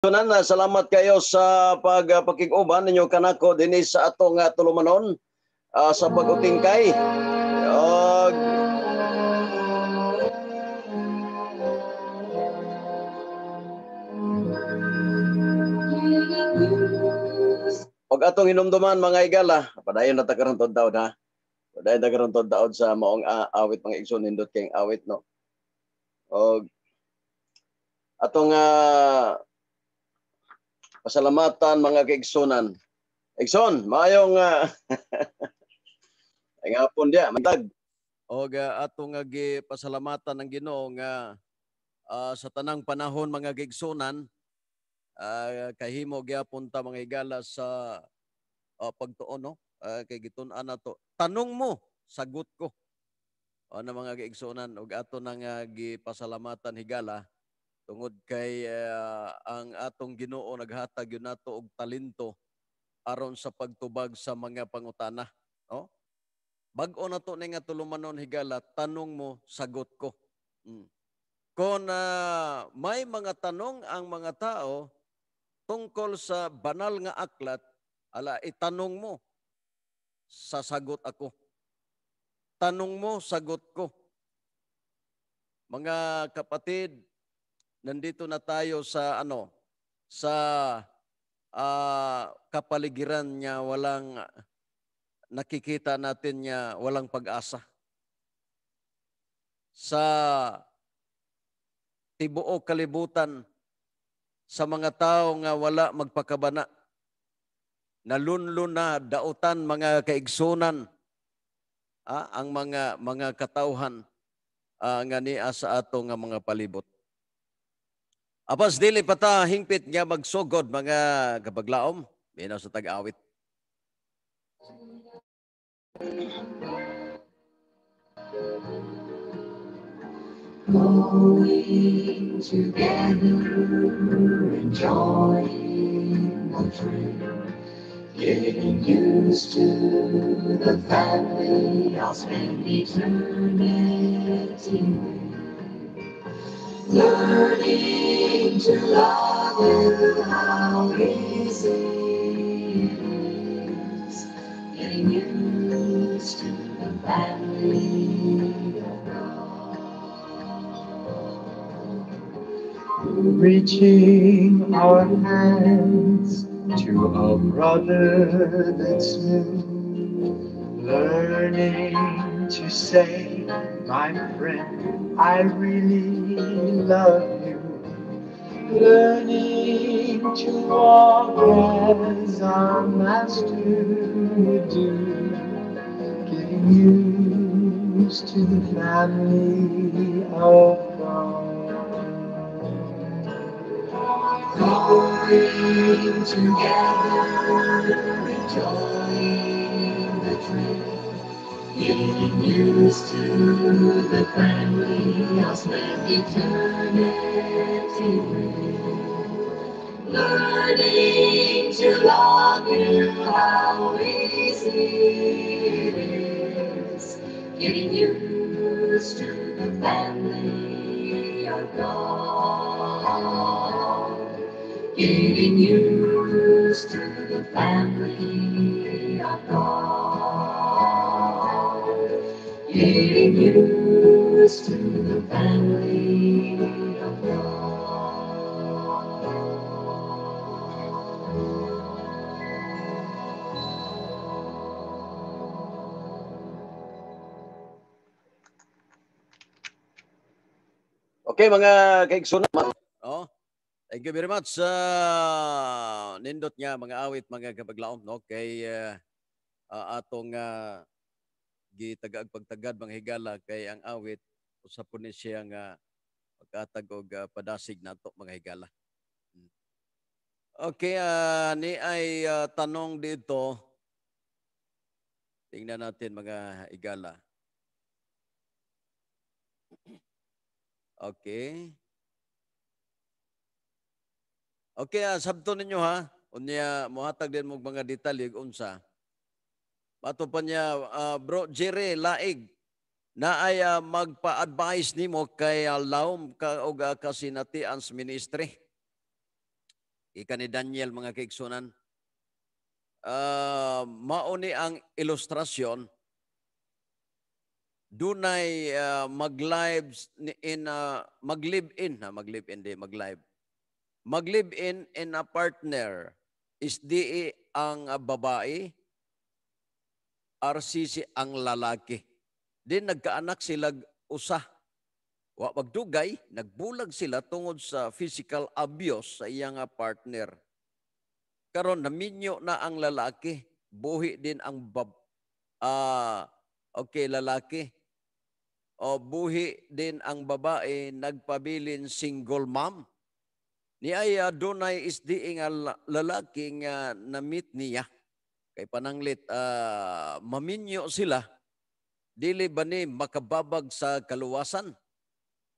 kaigsunan, salamat kayo sa pagpakig-uban ninyo kanako dinhi sa atong tulumanon sa pag-utingkay. Og atong hinumduman mga igala, padayon na ta karon taon ha. Padayon ta karon taon sa maong awit mga igsoon nindot kay awit no. Og atong pasalamatan mga kaigsunan. Igsoon, maayong ay hapon dia, mantag. Og atong pasalamatan ng Ginoo nga sa tanang panahon mga kaigsunan kahimo gyapon ta mga igala sa pagtuon no. Kay gitun-an nato. Tanong mo, sagot ko. Na mga kaigsunan og ato nang gipasalamatan higala tungod kay ang atong Ginoo naghatag yun nato og talento aron sa pagtubag sa mga pangutana, no? Bag-o na to ning nga tulumanon higala, tanong mo, sagot ko. Kung may mga tanong ang mga tao tungkol sa banal nga aklat, itanong mo, sasagot ako. Tanong mo, sagot ko. Mga kapatid, nandito na tayo sa sa kapaligiran niya walang nakikita natin niya walang pag-asa. Sa tibuok kalibutan, sa mga tao nga wala magpakabana, nalunlun na dautan mga kaigsunan, ang mga katawhan nga niya sa ato nga mga palibot. Apas dili pa ta hingpit nga magsugod mga kapaglaom, binaw sa tag-awit. Going together, enjoying the trip, getting used to the family I'll spend eternity with, learning to love you how easy it is, getting used to the family of God. Reaching our hands to a brother that's new, learning to say, my friend, I really love you, learning to walk as our Master would do, getting used to the family of God. Going together, enjoying the trip, getting used to the family I'll spend eternity with, learning to love you how easy it is, getting used to the family of God. Getting used to the family of God. Getting used to the family of God. Okay mga kaigsunan. Thank you very much sa nindot nga mga awit mga kapaglaom no kay atong gitagag pagtagad mga higala kay ang awit usa po ni siya nga pagkatag og padasig nato mga higala. Okay, ni ay tanong dito. Tingnan natin mga higala. Okay. Okay, sabto ninyo ha. Unya mohatag din mo mga detalye unsa. Mato pa niya Bro Jerry Laig na ay magpa-advise nimo kay Laom ka og kasinatians ministry. Ika ni Daniel mga kaigsunan. Mauni ang ilustrasyon. Dunay mag-live in mag-live in a partner is di ang babae, RCC ang lalaki. Din nagkaanak sila usa. Wa magdugay, nagbulag sila tungod sa physical abuse sa iyang partner. Karon naminyo na ang lalaki, buhi din ang lalaki. O buhi din ang babae, nagpabilin single mom. Ni ay dunay isdi nga lalaki nga na-meet niya. Kay pananglit, maminyo sila, dili ba ni makababag sa kaluwasan?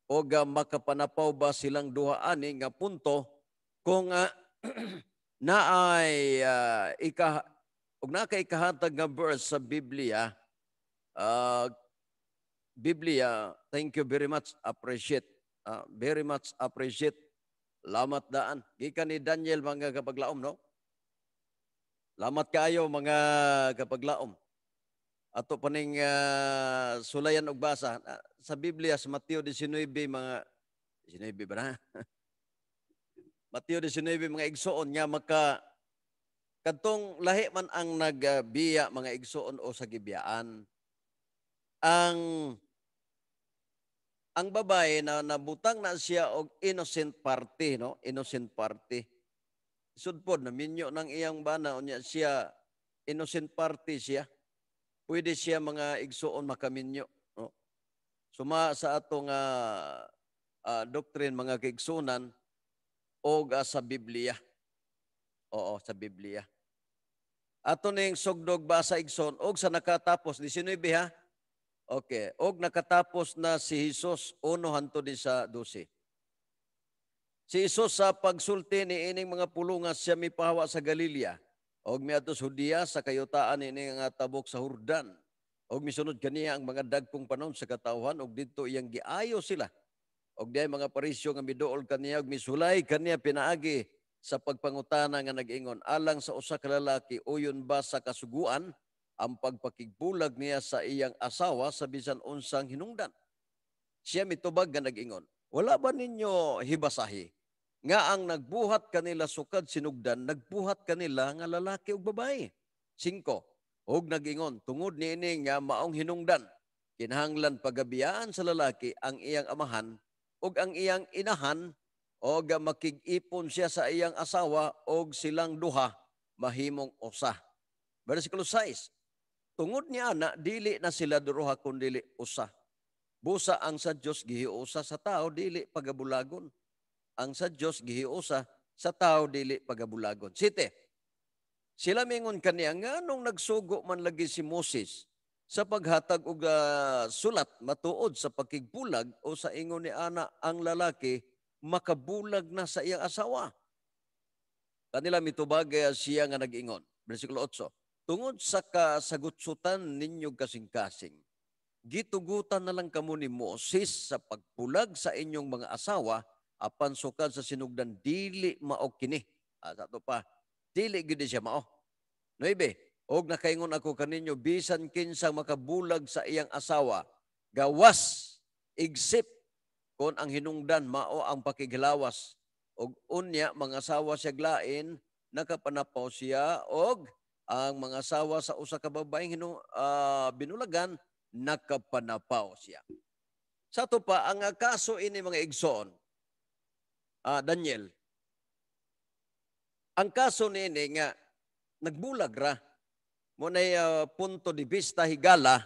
O makapanapaw ba silang duha ani nga punto kung naay ikahatag nga verse sa Biblia, thank you very much, appreciate. Very much appreciate. Lamat daan. Gikan ni Daniel mga kapaglaom, no? Lamat kayo mga kapaglaom. Ato paning sulayan og basa sa Biblia sa Mateo 19 mga 19 ba na? Mateo 19 mga igsoon nya kadtong lahi man ang nagbiya mga igsoon o sa gibiyaan. Ang babae na nabutang na siya og innocent party, no? Innocent party. Sudpod na minyo ng iyang bana unya siya innocent party siya. Pwede siya mga igsoon makaminyo, no? Suma sa atong doctrine mga kaigsunan o sa Biblia. Oo, sa Biblia. Ato ning sugdog basa igsoon og sa nakatapos 19 ha. Okay, og nakatapos na si Jesus 1 hantud sa 12. Si Jesus sa pagsulti ni ining mga pulungas siya mipahawa sa Galilea og miadto sa Judea sa kayutaan ini nga tabok sa Jordan. Og misunod kaniya ang mga dagkong panahon sa katawhan og didto iyang giayo sila. Og diay mga parisyo nga miduol kaniya og misulay kaniya pinaagi sa pagpangutana nga nag-ingon alang sa usa ka lalaki uyon ba sa kasuguan ang pagpakigbulag niya sa iyang asawa sa bisan unsang hinungdan. Siya mitubag nga nag-ingon, wala ba ninyo hibasahi nga ang nagbuhat kanila sukad sinugdan, nagbuhat kanila nga lalaki ug babae? 5. Og nag-ingon, tungod niini nga maong hinungdan, kinahanglan pagabiyaan sa lalaki ang iyang amahan ug ang iyang inahan og makig-ipon siya sa iyang asawa og silang duha mahimong usa. Versikulo 6. Tungod niya na dili na sila duha kundi usa. Busa ang sa Dios gihiusa sa tao dili pagabulagon. Ang sa Dios gihiusa sa tao dili pagabulagon. 7. Sila mingon kaniya nganong nagsugo man lagi si Moses sa paghatag og sulat matuod sa pakigbulag o sa ingon ni ana ang lalaki makabulag na sa iyang asawa. Kanila mitubag siya nga nag-ingon. Versikulo 8. Tungod sa kasagutsutan ninyo kasing-kasing, gitugutan na lang kamo ni Moses sa pagbulag sa inyong mga asawa apan sukad sa sinugdan dili mao kini. Sa to pa, dili gid siya mao. 9. Og nakaingon ako kaninyo bisan kinsang makabulag sa iyang asawa, gawas igsip kon ang hinungdan mao ang pakighilawas. Og unya mga asawa siya glain, nakapanapaw siya og ang mga asawa sa usa ka babaeng binulagan nakapanapaw siya. Sa to pa ang kaso ini mga igsoon, Daniel. Ang kaso nini nga nagbulag ra mo nay punto de vista higala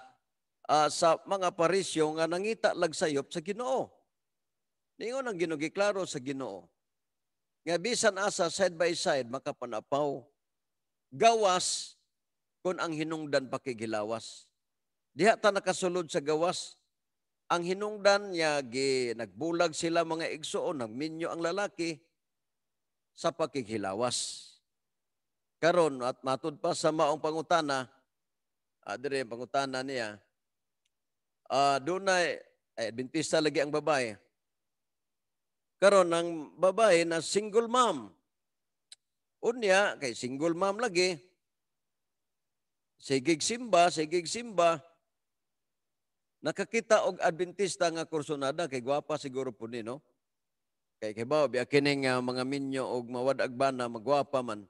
sa mga parisyo nga nangita lag sayop sa Ginoo. Ningon ang Ginoo giklaro sa Ginoo nga bisan asa side by side makapanapaw gawas kung ang hinungdan pakigilawas. Diha ta nakasulod sa gawas. Ang hinungdan niya, nagbulag sila mga igsoon, nagminyo ang lalaki sa pakigilawas. Karon at matud pa sa maong pangutana, dire pangutana niya, doon na, Adventista lagi ang babae. Karon ang babae na single mom, Unya, kay single mom lagi. Sigig simba. Nakakita og Adventista nga kursunada, kay gwapa siguro po ni, no? Kay ba, biya kining mga minyo og mawad agbana, magwapa man.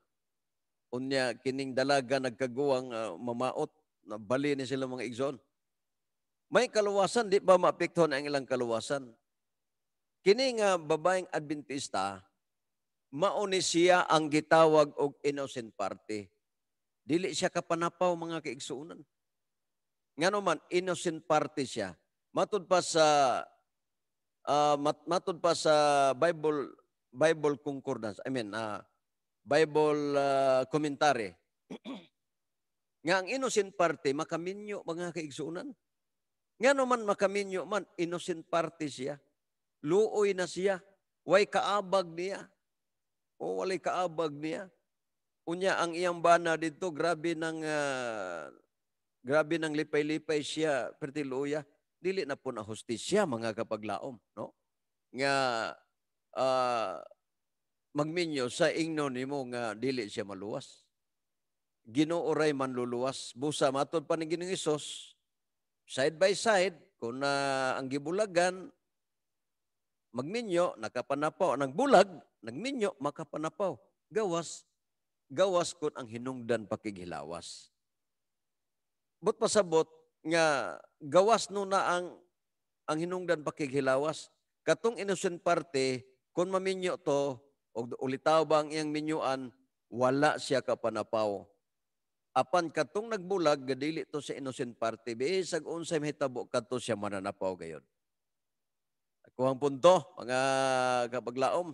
Unya, kining dalaga nagkaguwang mamaot, na bali ni sila mga igsoon. May kaluwasan, di ba maapektuhan ang ilang kaluwasan? Kini nga babaeng Adventista, mauni siya ang gitawag og innocent party. Dili siya kapanapaw mga kaigsuunan. Ngano man innocent party siya. Matud pa sa Bible concordance. Bible commentary. Nga ang innocent party makaminyo mga kaigsuunan. Ngano man makaminyo man innocent party siya. Luoy na siya. Way kaabag niya. O walay kaabag niya. Unya ang iyang bana dito grabe ng lipay-lipay siya perti luya. Dili na po na hustisya mga kapaglaom, no? Nga magminyo sa ingno nimo nga dili siya maluwas. Ginoo ray manluluwas. Busa matod pa ni Ginoong Hesus, side by side kun ang gibulagan magminyo nakapanapaw, nagbulag nagminyo makapanapaw. Gawas kun ang hinungdan pakighilawas. But pasabot nga gawas no na ang hinungdan pakighilawas. Katong innocent party, kung maminyo to, o ulitaw ba ang iyang minyuan, wala siya kapanapaw. Apan katong nagbulag, gadili to sa innocent party, bisag unsay mahitabo kadto siya mananapaw gayon. Ako ang punto, mga kapaglaom.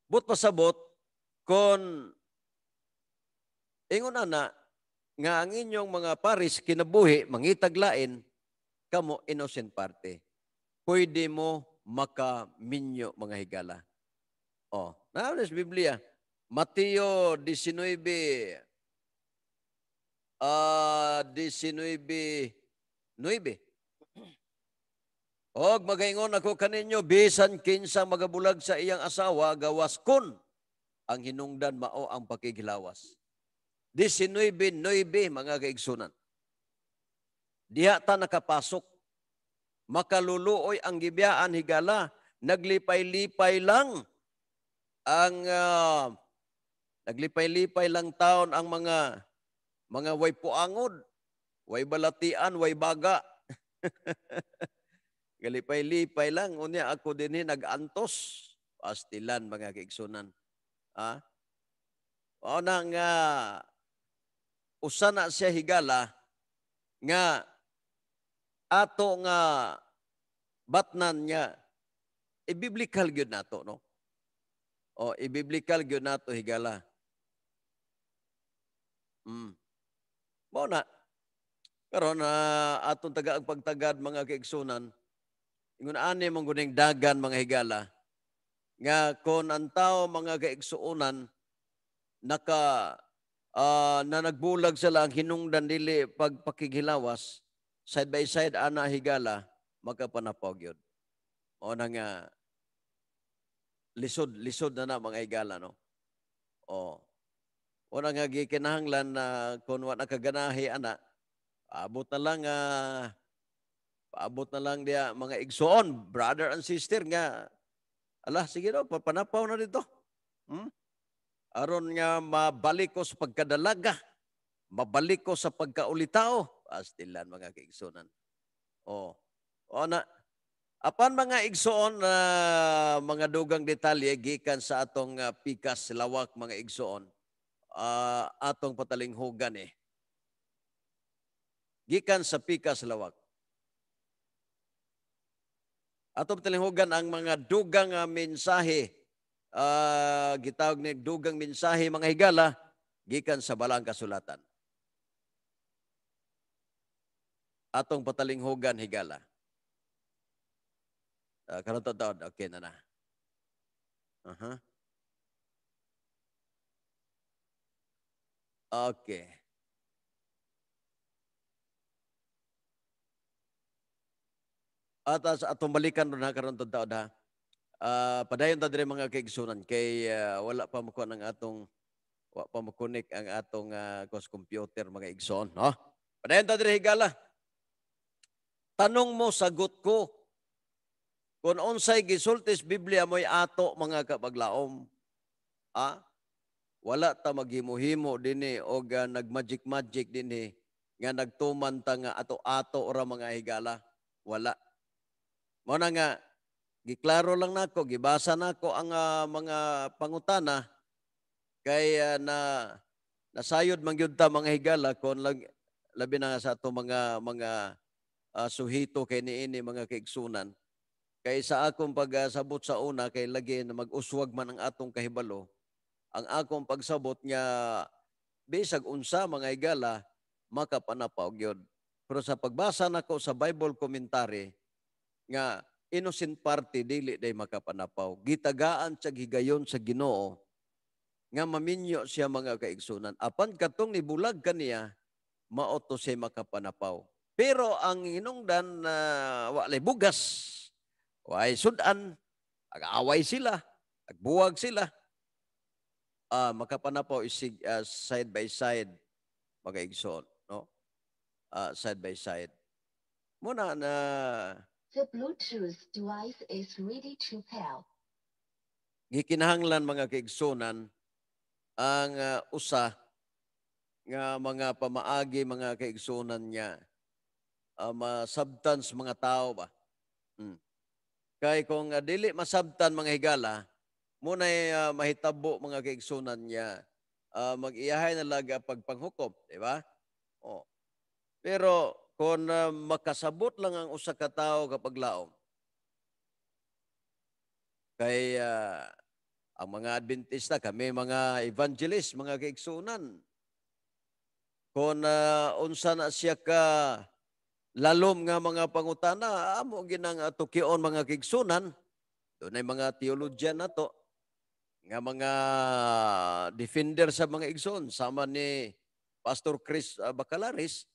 But pasabot, kung ingon na nga ang inyong mga paris kinabuhi, mangitaglain, kamo innocent party. Pwede mo makaminyo mga higala. Oh, na sa Biblia, Mateo 19:9. Og magaingon ako kaninyo, bisan kinsa magabulag sa iyang asawa, gawas kun ang hinungdan mao ang pakighilawas. 19:9 mga kaigsunan. Diha ta nakapasok. Makaluluoy ang gibiyaan higala, naglipay-lipay lang taon ang mga way puangod, way balatian, way baga. Galipay-lipay lang. Unya ako din nag-antos. Pastilan mga kaigsunan. O na nga, usa na siya higala, nga ato nga batnan niya, i-biblical gyud nato, no? O, i-biblical gyud nato higala. Mo na, karon atong tagaag pagtagad mga kaigsunan, ingon ani mong guning dagan mga higala, nga kon ang tao mga kaigsuunan na nagbulag sila ang hinungdan dili pagpakighilawas, side by side ana higala, magkapanapaw yun. O na nga, lisod na mga higala, no? O na nga gikinahanglan na kung wala kaganahi ana, paabot na lang dia mga igsoon, brother and sister nga, sige no, panapaw na dito. Aron nga mabalik ko sa pagkadalaga, mabalik ko sa pagkaulitao, pastilan mga kaigsunan. O na, apan mga igsoon na mga dugang detalye, gikan sa atong pikas lawak mga igsoon, atong patalinghugan gikan sa pikas lawak. Atong patalinghugan ang mga dugang mensahe, gitawag ni dugang mensahe mga higala, gikan sa balang kasulatan. Atong patalinghugan higala. Karon taon, okay na. Okay. At atong balikan ron karon taon ha. padayon ta dire mga kaigsunan kay wala pa mo ng atong wa pa makunik ang atong computer mga igsoon, no? Padayon ta dire higala. Tanong mo, sagot ko. Kung unsay gisultis Biblia mo'y ato mga kapaglaom. Wala ta maghimo-himo dinhi o nagmagic-magic dinhi nga nagtuman ta nga ato-ato ora mga higala. Wala. Mao na nga giklaro lang nako, gibasa nako ang mga pangutana kay nasayod man gyud ta mga higala kon labi na nga sa ato mga suhito kay niini mga kaigsunan. Kay sa akong pagsabot sa una kay lagi na mag-uswag man ang atong kahibalo, ang akong pagsabot nga bisag unsa mga higala makapanapaw gyud. Pero sa pagbasa nako sa Bible commentary nga innocent party dili day makapanapaw. Gitagaan sa gigayon sa Ginoo nga maminyo siya mga kaigsunan. Apan katong nibulag kaniya mao to siya makapanapaw. Pero ang hinungdan na walay bugas, walay sudan, ag-away sila, agbuwag sila, makapanapaw isig side by side mga igsoon, no? Side by side. Muna na The Bluetooth device is ready to pair. gikinahanglan mga kaigsunan ang usa nga mga pamaagi mga kaigsunan niya masabtan sa mga tao ba. Kay kung dili masabtan mga higala, muna mahitabo mga kaigsunan niya mag-iyahay na laga pagpanghukom, di ba? Pero kung makasabot lang ang usa ka tawo kapag laom, kay ang mga Adventista, kami mga evangelist, mga kaigsunan, kung unsa na siya ka lalom nga mga pangutana, amo ginang tukion mga kaigsunan, doon ay mga theologian na to, nga mga defender sa mga igsoon, sama ni Pastor Chris Bacalaris,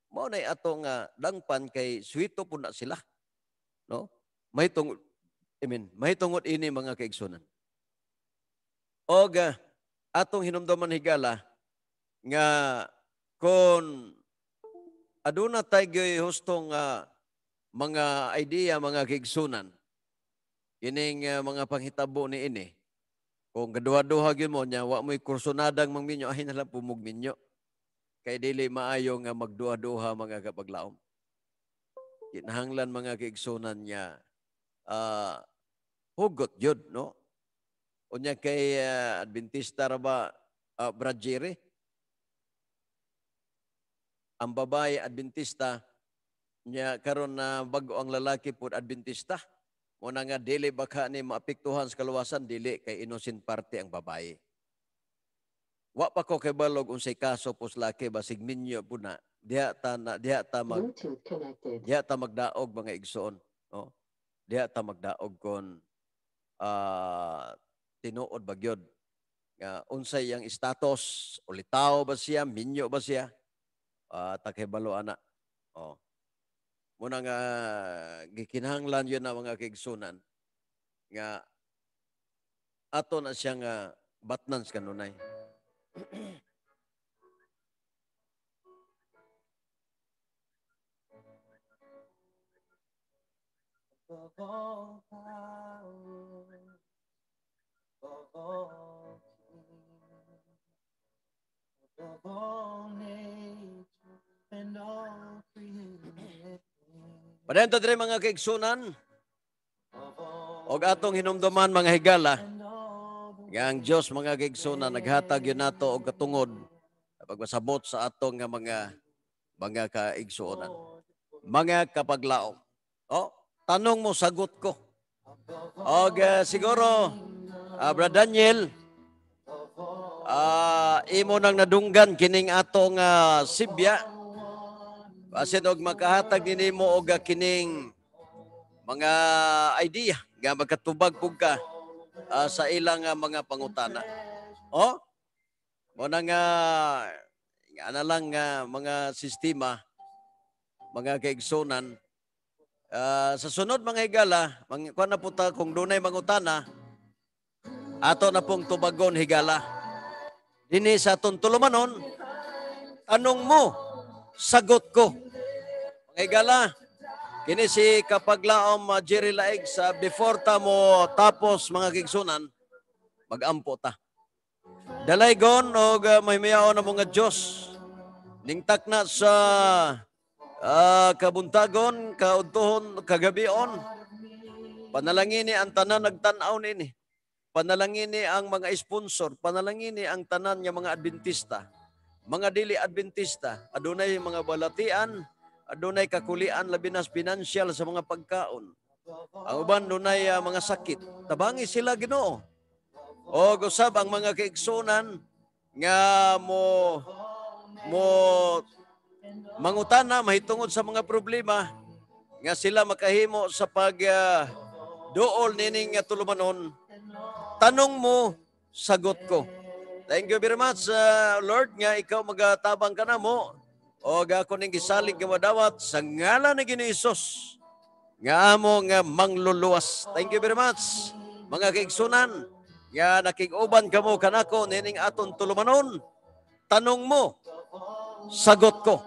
mao na ato nga dangpan kay suwito po na sila. No? Mahitungod ini mga kaigsunan. O atong hinumduman higala nga kung aduna tayo hustong mga idea, mga kaigsunan, ining mga panghitabo ni ini, kung gaduha-duha gyud mo nya, wa mo'y kursunadang mangminyo, ay nalang pumugminyo. Kay dili maayo nga magduha-duha mga kapaglaom. Kinahanglan mga kaigsunan niya, hugot yun, no? Unya kay Adventista ra ba, Brad Jerry? Ang babae Adventista, niya karon na bago ang lalaki po Adventista. Muna nga dili baka ni maapektuhan sa kaluwasan, dili kay innocent party ang babae. Wa pa ko kay balog unsay kaso pos laki basig minyo po na diha ta magdaog mga igsoon, no? Diha ta magdaog kon tinuod bagyod nga unsay yang status, ulitaw ba siya, minyo ba siya, takibalo ana. Muna nga gikinahanglan yun na mga kaigsunan nga ato na siya nga batnan sa kanunay. Padayon ta dire mga kaigsunan, og atong hinumduman mga higala, nga ang Dios mga kaigsunan naghatag yun nato og katungod pagmasabot sa atong nga mga kaigsuonan, mga kapaglaom. Tanong mo, sagot ko. Og siguro, Brad Daniel, imo nang nadunggan kining atong sibya. Basin og makahatag ninimo og kining mga idea nga magkatubag pug ka sa ilang mga pangutana. Mo nang ana lang mga sistema, mga kaigsunan, Sa sunod mga higala, kuan na po ta kung dunay mangutana, ato na pong tubagon higala. Dini sa atong tulumanon, tanong mo, sagot ko. Mga higala, kini si kapaglaom Jerry Laig sa before ta mo tapos mga kigsunan, magampo ta. Dalaygon o mahimayaon na mga Diyos, ningtak na sa kabuntagon, kaudtohon, kagabion, panalangini ang tanan nagtanaw nini. Panalangini ang mga sponsor, panalangini ang tanan nga mga Adventista, mga dili Adventista, adunay mga balatian, adunay kakulian labi na financial sa mga pagkaon. Ang uban dunay mga sakit. Tabangi sila Ginoo. O gusab ang mga kaigsunan nga mo mangutana mahitungod sa mga problema nga sila makahimo sa duol nining tulumanon. Tanong mo, sagot ko. Thank you very much, Lord, nga ikaw magatabang ka na mo o ako ning gisalig nga madawat sa ngalan ni Ginoong Hesus nga amo nga mangluluwas. Thank you very much, mga kaigsunan, nga nakig-uban kamo kanako nining aton tulumanon. Tanong mo, sagot ko.